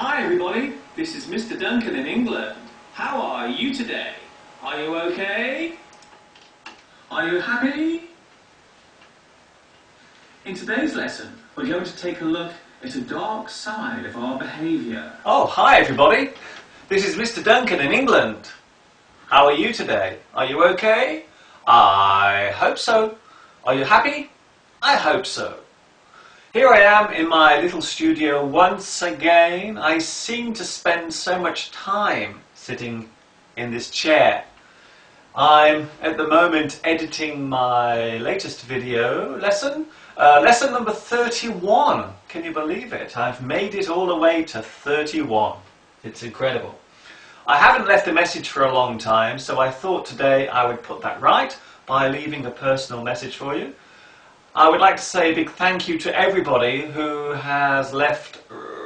Hi everybody, this is Mr. Duncan in England. How are you today? Are you okay? Are you happy? In today's lesson, we're going to take a look at a dark side of our behaviour. Oh, hi everybody. This is Mr. Duncan in England. How are you today? Are you okay? I hope so. Are you happy? I hope so. Here I am in my little studio once again. I seem to spend so much time sitting in this chair. I'm at the moment editing my latest video lesson, lesson number 31. Can you believe it? I've made it all the way to 31. It's incredible. I haven't left a message for a long time, so I thought today I would put that right by leaving a personal message for you. I would like to say a big thank you to everybody who has left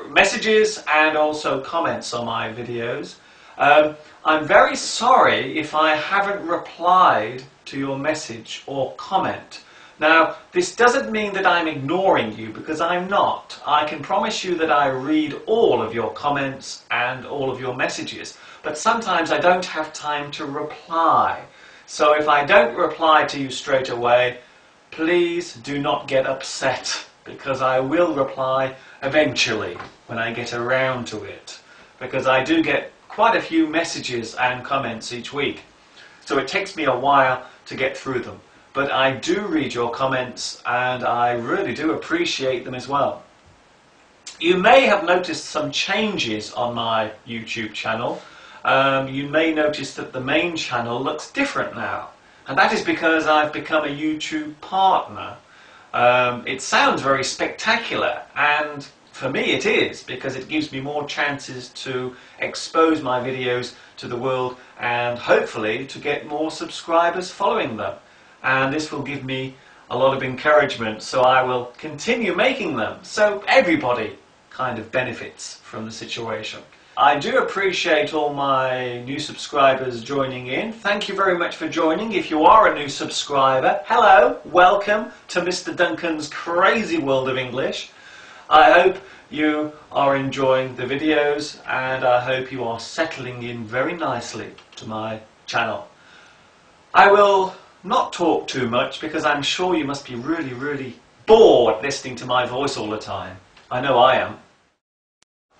messages and also comments on my videos. I'm very sorry if I haven't replied to your message or comment. Now, this doesn't mean that I'm ignoring you, because I'm not. I can promise you that I read all of your comments and all of your messages, but sometimes I don't have time to reply. So if I don't reply to you straight away, please do not get upset, because I will reply eventually when I get around to it, because I do get quite a few messages and comments each week, so it takes me a while to get through them. But I do read your comments and I really do appreciate them as well. You may have noticed some changes on my YouTube channel. You may notice that the main channel looks different now. And that is because I've become a YouTube partner. It sounds very spectacular, and for me it is, because it gives me more chances to expose my videos to the world and hopefully to get more subscribers following them. And this will give me a lot of encouragement, so I will continue making them. So everybody kind of benefits from the situation. I do appreciate all my new subscribers joining in. Thank you very much for joining. If you are a new subscriber, hello, welcome to Mr. Duncan's crazy world of English. I hope you are enjoying the videos, and I hope you are settling in very nicely to my channel. I will not talk too much, because I'm sure you must be really bored listening to my voice all the time. I know I am.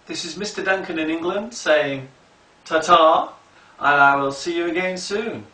This is Mr. Duncan in England saying ta-ta, and I will see you again soon.